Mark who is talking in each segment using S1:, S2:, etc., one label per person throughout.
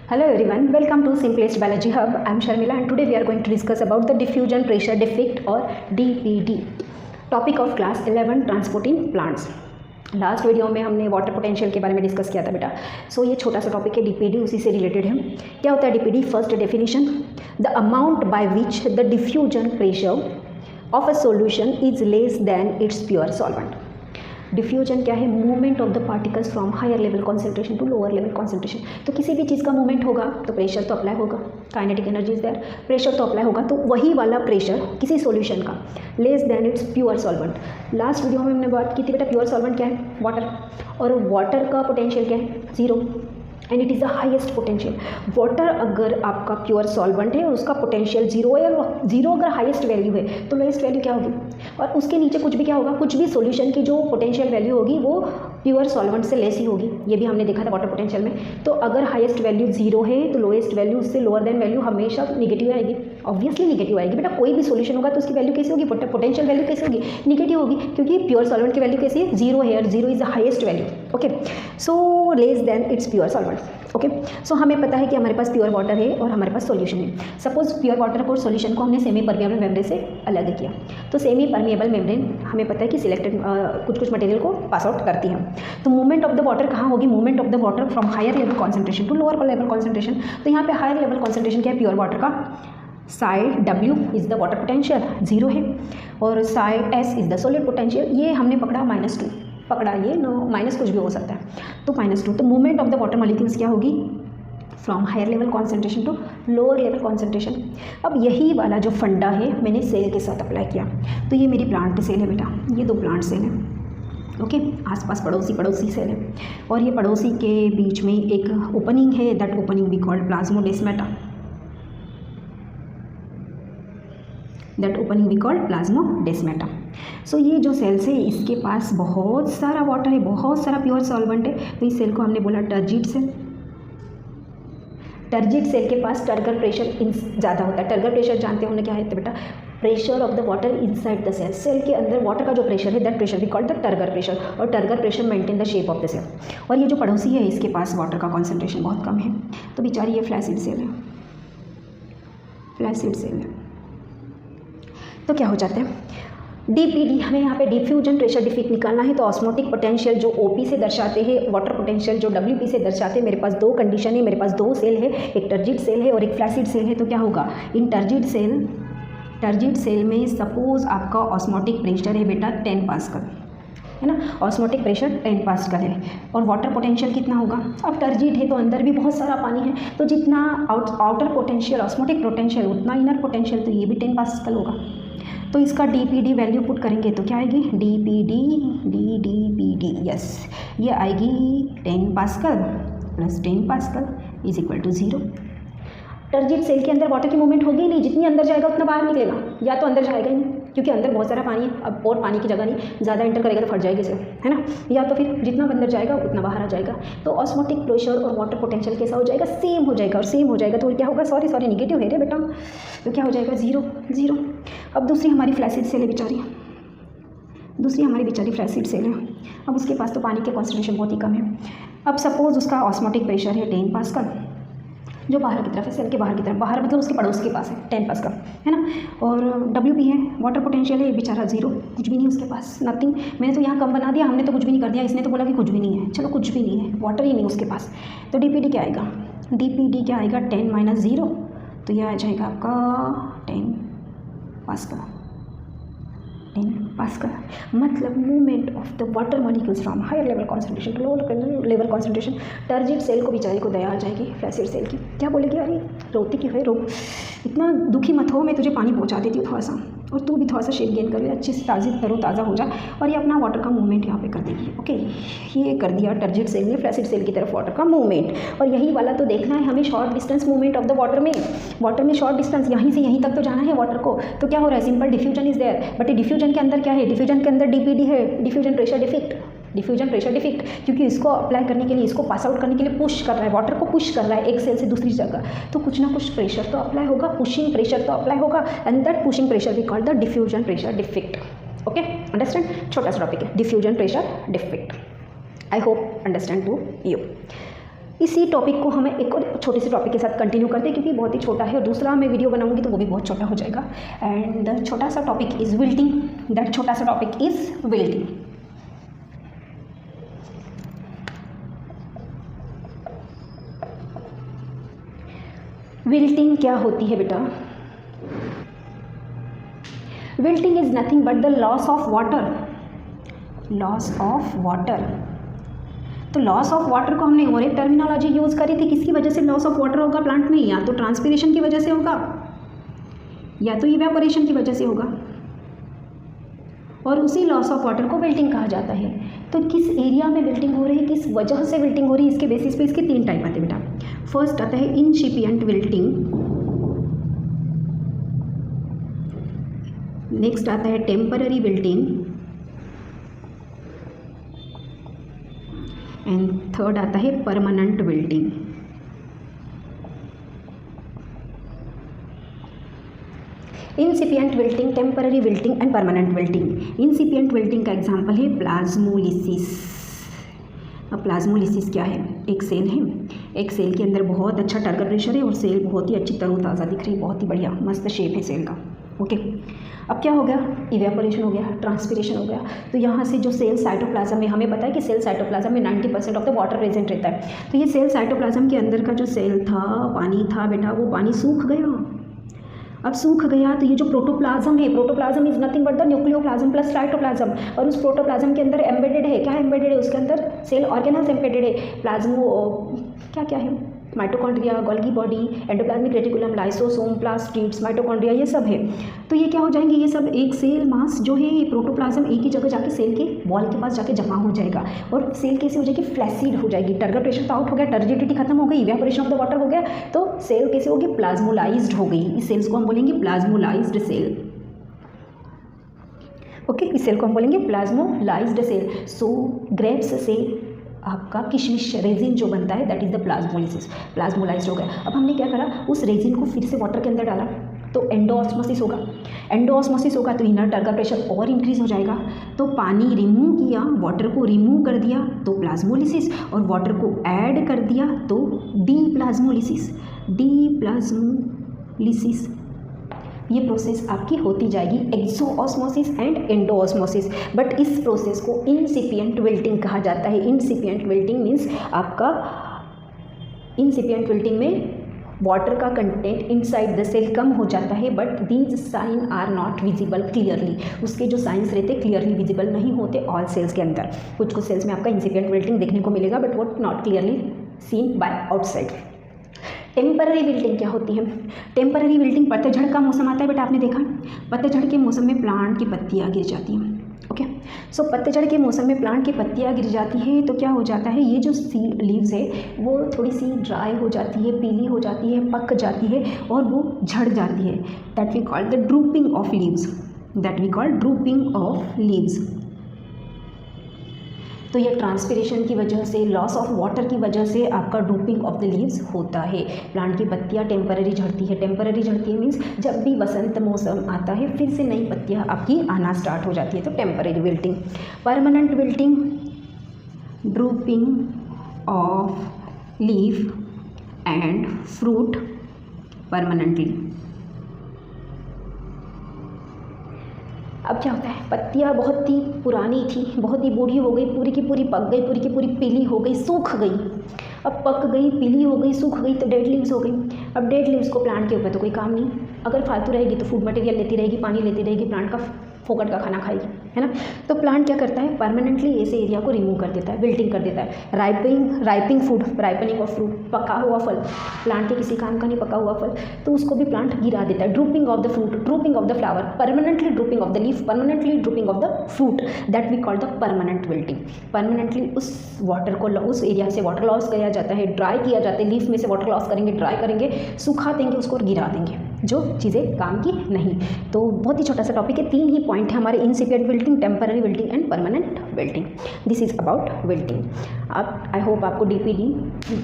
S1: Hello everyone, welcome to Simplest Biology Hub. I am Sharmila and today we are going to discuss about the diffusion pressure defect or DPD. Topic of class 11 transporting plants. Last video में हमने water potential के बारे में discuss किया था बेटा. सो ये छोटा सा टॉपिक है, डीपीडी उसी से रिलेटेड है. क्या होता है DPD? First definition, the amount by which the diffusion pressure of a solution is less than it's pure solvent. Diffusion क्या है? Movement of the particles from higher level concentration to lower level concentration. तो किसी भी चीज़ का movement होगा तो pressure तो apply होगा, kinetic energy is there, pressure तो अप्लाई होगा. तो वही वाला प्रेशर किसी सॉल्यूशन का less than it's pure solvent. Last video में हमने बात की थी बेटा प्योर सॉल्वेंट क्या है? वाटर. और वाटर का पोटेंशियल क्या है? Zero. And it is the highest potential. Water अगर आपका प्योर सॉल्वेंट है और उसका पोटेंशियल जीरो है, और जीरो अगर हाईएस्ट वैल्यू है तो लोएस्ट वैल्यू क्या होगी? और उसके नीचे कुछ भी क्या होगा? कुछ भी सॉल्यूशन की जो पोटेंशियल वैल्यू होगी वो प्योर सॉल्वेंट से लेस ही होगी. ये भी हमने देखा था वाटर पोटेंशियल में. तो अगर हाईएस्ट वैल्यू जीरो है तो लोएस्ट वैल्यू उससे लोअर देन वैल्यू हमेशा निगेटिव आएगी. ऑब्वियसली निगेटिव आएगी बेटा. कोई भी सॉल्यूशन होगा तो उसकी वैल्यू कैसी होगी? पोटेंशियल वैल्यू कैसी होगी? निगेटिव होगी, क्योंकि प्योर सॉल्वेंट की वैल्यू कैसी है? जीरो है और zero is the highest value. Okay, so less than it's pure solvent. Okay, so हमें पता है कि हमारे पास प्योर वाटर है और हमारे पास सॉल्यूशन है. सपोज प्योर वाटर को सॉल्यूशन को हमने सेमी परमिएबल मेम्ब्रेन से अलग किया. तो सेमी परमिएबल मेम्ब्रेन हमें पता है कि सिलेक्टेड कुछ मटेरियल को पास आउट करती है. तो मूवमेंट ऑफ द वाटर कहाँ होगी? Movement of the water from higher level concentration to lower level concentration. तो यहाँ पे हायर लेवल कॉन्सेंट्रेशन क्या है? प्योर वाटर का side W is the water potential, zero है, और side S is the solid potential. ये हमने पकड़ा -2 पकड़ा, ये नो माइनस कुछ भी हो सकता है, तो -2. तो movement of the water molecules क्या होगी? From higher level concentration to lower level concentration. अब यही वाला जो फंडा है मैंने सेल के साथ अप्लाई किया. तो ये मेरी प्लांट सेल है बेटा, ये 2 प्लांट सेल हैं. ओके, आसपास पड़ोसी सेल है, और ये पड़ोसी के बीच में एक ओपनिंग है. That opening we called plasmodesmata. That opening we called plasmodesmata. So ये जो सेल्स है इसके पास बहुत सारा वाटर है, बहुत सारा प्योर सॉल्वेंट है. तो इस सेल को हमने बोला टर्जिड सेल. टर्जिड सेल के पास टर्गर प्रेशर ज़्यादा होता है. टर्गर प्रेशर जानते हो ना क्या है बेटा? Pressure of the water inside the cell. Cell के अंदर वाटर का जो प्रेशर है that pressure we called the turgor pressure. और turgor pressure maintain the shape of the cell. और ये जो पड़ोसी है इसके पास वाटर का कॉन्सेंट्रेशन बहुत कम है. तो बेचारी ये फ्लैसिड सेल है, फ्लैसिड सेल है. तो क्या हो जाता है? डीपीडी, हमें यहाँ पे डिफ्यूजन प्रेशर डिफेक्ट निकालना है. तो ऑस्मोटिक पोटेंशियल जो ओपी से दर्शाते हैं, वाटर पोटेंशियल जो डब्ल्यूपी से दर्शाते हैं. मेरे पास 2 कंडीशन है, मेरे पास 2 सेल है, एक टर्जिड सेल है और एक फ्लैसिड सेल है. तो क्या होगा? इन टर्जिड सेल में सपोज आपका ऑस्मोटिक प्रेशर है बेटा 10 पास्कल, है ना? ऑस्मोटिक प्रेशर 10 पास्कल है, और वाटर पोटेंशियल कितना होगा? अब टर्जिड है तो अंदर भी बहुत सारा पानी है, तो जितना आउटर पोटेंशियल ऑस्मोटिक पोटेंशियल उतना इनर पोटेंशियल, तो ये भी 10 पास्कल होगा. तो इसका डीपीडी वैल्यू पुट करेंगे तो क्या आएगी? डीपीडी यस, ये आएगी 10 pascal plus 10 pascal is equal to 0. Turgid cell के अंदर वाटर की मूवमेंट होगी ही नहीं. जितनी अंदर जाएगा उतना बाहर निकलेगा, या तो अंदर जाएगा ही नहीं क्योंकि अंदर बहुत सारा पानी है. अब और पानी की जगह नहीं, ज़्यादा एंटर करेगा तो फट जाएगी सेल, है ना? या तो फिर जितना अंदर जाएगा उतना बाहर आ जाएगा. तो ऑस्मोटिक प्रेशर और वाटर पोटेंशियल कैसा हो जाएगा? सेम हो जाएगा. और सेम हो जाएगा तो क्या होगा? सॉरी निगेटिव है रे बेटा. तो क्या हो जाएगा? 0. अब दूसरी हमारी फ्लैसिड सेल है बेचारी, फ्लैसिड सेल है. अब उसके पास तो पानी के कॉन्सेंट्रेशन बहुत ही कम है. अब सपोज उसका ऑस्मोटिक प्रेशर है 10 पास्कल, जो बाहर की तरफ है, सेल के बाहर की तरफ, बाहर मतलब उसके पड़ोस के पास है 10 पास्कल, है ना? और WP है, वाटर पोटेंशियल है, बेचारा 0, कुछ भी नहीं उसके पास, नथिंग. मैंने तो यहाँ कम बना दिया, हमने तो कुछ भी नहीं कर दिया, इसने तो बोला कि कुछ भी नहीं है. चलो कुछ भी नहीं है, वाटर ही नहीं उसके पास. तो डीपीडी क्या आएगा? 10 माइनस 0, तो यह आ जाएगा आपका 10 पास्कल. मतलब movement of the water molecules from higher level concentration to lower level concentration. Turgid cell को बेचारे को दया आ जाएगी फ्लैसिड सेल की. क्या बोलेगी? अरे रोती क्यों है? रो, इतना दुखी मत हो, मैं तुझे पानी पहुंचा देती हूँ थोड़ा सा, और तू भी थोड़ा सा शेप गेन कर ले, अच्छी से ताज़ा हो जा, और ये अपना वाटर का मूवमेंट यहाँ पे कर देगी. ओके, ये कर दिया टर्जिड सेल ने फ्लैसिड सेल की तरफ वाटर का मूवमेंट. और यही वाला तो देखना है हमें, short distance movement of the water में शॉर्ट डिस्टेंस, यहीं से यहीं तक तो जाना है वाटर को. तो क्या हो रहा है? Simple diffusion is there, but diffusion के अंदर क्या है? डिफ्यूजन के अंदर डीपीडी है, डिफ्यूजन प्रेशर डिफेक्ट, क्योंकि इसको अप्लाई करने के लिए, इसको पास आउट करने के लिए पुश कर रहा है, वाटर को पुश कर रहा है एक सेल से दूसरी जगह. तो कुछ ना कुछ प्रेशर तो अप्लाई होगा, पुशिंग प्रेशर तो अप्लाई होगा, and that pushing pressure we call the diffusion pressure defect. Okay, understand? छोटा सा टॉपिक है diffusion pressure defect. I hope understand to you. इसी टॉपिक को हमें एक और छोटे से टॉपिक के साथ कंटिन्यू करते हैं, क्योंकि बहुत ही छोटा है और दूसरा मैं वीडियो बनाऊंगी तो वो भी बहुत छोटा हो जाएगा। एंड द छोटा सा टॉपिक इज़ विल्टिंग, दैट छोटा सा टॉपिक इज़ विल्टिंग। विल्टिंग क्या होती है बेटा? Wilting is nothing but the loss of water, loss of water. तो लॉस ऑफ वाटर को हमने और एक टर्मिनोलॉजी यूज़ करी थी, किसकी वजह से लॉस ऑफ वाटर होगा प्लांट में? या तो ट्रांसपिरेशन की वजह से होगा या तो इवेपोरेशन की वजह से होगा, और उसी लॉस ऑफ वाटर को विल्टिंग कहा जाता है। तो किस एरिया में विल्टिंग हो रही है, किस वजह से विल्टिंग हो रही है, इसके बेसिस पे इसके 3 टाइप आते हैं बेटा। फर्स्ट आता है इनसिपिएंट विल्टिंग, नेक्स्ट आता है टेम्पररी विल्टिंग, एंड थर्ड आता है permanent wilting. Incipient wilting, temporary wilting and permanent wilting. Incipient wilting का एग्जांपल है प्लाज्मोलिसिस। अब प्लाज्मोलिसिस क्या है? एक सेल है, एक सेल के अंदर बहुत अच्छा टारगेट प्रेशर है और सेल बहुत ही अच्छी तरोताज़ा दिख रही है, बहुत ही बढ़िया मस्त शेप है सेल का। ओके, अब क्या हो गया? इवेपोरेशन हो गया, ट्रांसपिरेशन हो गया। तो यहाँ से जो सेल साइटोप्लाज्म में, हमें पता है कि सेल साइटोप्लाज्म में 90% ऑफ द वाटर प्रेजेंट रहता है। तो ये सेल साइटोप्लाज्म के अंदर का जो सेल था, पानी था बेटा, वो पानी सूख गया। अब सूख गया तो ये जो प्रोटोप्लाज्म है, protoplasm is nothing but the nucleoplasm plus cytoplasm, और उस प्रोटोप्लाज्म के अंदर एम्बेडेड है, क्या एम्बेडेड है? उसके अंदर सेल ऑर्गेनल्स एम्बेडेड है, प्लाज्मो क्या क्या है, mitochondria, Golgi body, endoplasmic reticulum, lysosome, plastids, mitochondria, ये सब है। तो ये क्या हो जाएंगे? ये सब एक सेल मास जो है, प्रोटोप्लाज्म एक ही जगह जाके सेल के वॉल के पास जाके जमा हो जाएगा, और सेल कैसे हो जाएगी? फ्लैसिड हो जाएगी। टर्गेट प्रेशर तो आउट हो गया, टर्जिडिटी खत्म हो गई, इवेपोरेशन ऑफ द वाटर हो गया, तो सेल कैसे होगी? प्लाज्मोलाइज्ड हो गई। इस सेल्स को हम बोलेंगे प्लाज्मोलाइज्ड सेल। ओके, इस सेल को हम बोलेंगे प्लाज्मोलाइज्ड सेल। सो ग्रेप्स से आपका किशमिश रेजिन जो बनता है, that is the plasmolysis, plasmolysed हो गया। अब हमने क्या करा? उस रेजिन को फिर से वाटर के अंदर डाला, तो एंडोऑस्मोसिस होगा। एंडोऑस्मोसिस होगा तो इनर टर्गेट प्रेशर और इंक्रीज हो जाएगा। तो पानी रिमूव किया, वाटर को रिमूव कर दिया तो प्लाज्मोलिसिस, और वाटर को ऐड कर दिया तो डी प्लाज्मोलिसिस, डी प्लाज्मोलिसिस। ये प्रोसेस आपकी होती जाएगी, एक्सोऑस्मोसिस एंड एंडोऑस्मोसिस। बट इस प्रोसेस को इंसिपिएंट विल्टिंग कहा जाता है। इंसिपिएंट विल्टिंग मीन्स आपका, इंसिपिएंट विल्टिंग में वाटर का कंटेंट इनसाइड द सेल कम हो जाता है, but these sign are not visible clearly. उसके जो साइंस रहते क्लियरली विजिबल नहीं होते ऑल सेल्स के अंदर। कुछ कुछ सेल्स में आपका इंसिपिएंट विल्टिंग देखने को मिलेगा, बट वो not clearly seen by outside. Temporary wilting क्या होती है? टेम्पररी विल्टिंग पतझड़ का मौसम आता है बेटा, आपने देखा, पतझड़ के मौसम में प्लांट की पत्तियाँ गिर जाती हैं। ओके, सो पतझड़ के मौसम में प्लांट की पत्तियाँ गिर जाती है तो क्या हो जाता है? ये जो लीव्स है वो थोड़ी सी ड्राई हो जाती है, पीली हो जाती है, पक जाती है और वो झड़ जाती है। That we call the drooping of leaves, that we call drooping of leaves. तो ये ट्रांसपिरेशन की वजह से, लॉस ऑफ वाटर की वजह से आपका ड्रूपिंग ऑफ द लीव्स होता है। प्लांट की पत्तियाँ टेम्पररी झड़ती है। टेम्पररी झड़ती है मीन्स जब भी वसंत मौसम आता है फिर से नई पत्तियाँ आपकी आना स्टार्ट हो जाती है, तो temporary wilting. Permanent wilting, drooping of leaf and fruit permanently. अब क्या होता है? पत्तियाँ बहुत ही पुरानी थी, बहुत ही बूढ़ी हो गई, पूरी की पूरी पक गई, पूरी की पूरी पीली हो गई, सूख गई। अब पक गई, पीली हो गई, सूख गई तो डेड लीव्स हो गई। अब डेड लीव्स को प्लांट के ऊपर तो कोई काम नहीं, अगर फालतू रहेगी तो फूड मटेरियल लेती रहेगी, पानी लेती रहेगी, प्लांट का फोकट का खाना खाएगी, है ना। तो प्लांट क्या करता है? परमानेंटली ऐसे एरिया को रिमूव कर देता है, विल्टिंग कर देता है। Ripening food, ripening of fruit, पका हुआ फल, प्लांट के किसी काम का नहीं पका हुआ फल, तो उसको भी प्लांट गिरा देता है। Drooping of the fruit, drooping of the flower, permanently drooping of the leaf, permanently drooping of the fruit, that we call the permanent wilting. Permanently उस वाटर को, उस एरिया से वाटर लॉस किया जाता है, ड्राई किया जाता है, लीफ में से वाटर लॉस करेंगे, ड्राई करेंगे, सुखा देंगे उसको और गिरा देंगे, जो चीज़ें काम की नहीं। तो बहुत ही छोटा सा टॉपिक है, 3 ही पॉइंट है हमारे, incipient wilting, temporary wilting and permanent wilting. This is about wilting. आप, आई होप आपको DPD,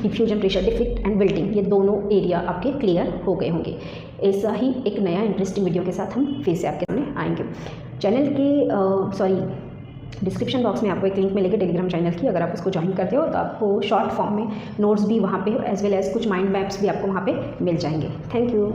S1: diffusion pressure defect and wilting, ये दोनों एरिया आपके क्लियर हो गए होंगे। ऐसा ही एक नया इंटरेस्टिंग वीडियो के साथ हम फिर से आपके सामने आएंगे। चैनल के डिस्क्रिप्शन बॉक्स में आपको एक लिंक मिलेगी टेलीग्राम चैनल की। अगर आप उसको ज्वाइन करते हो तो आपको शॉर्ट फॉर्म में नोट्स भी वहाँ पे एज वेल एज़ कुछ माइंड मैप्स भी आपको वहाँ पे मिल जाएंगे। Thank you.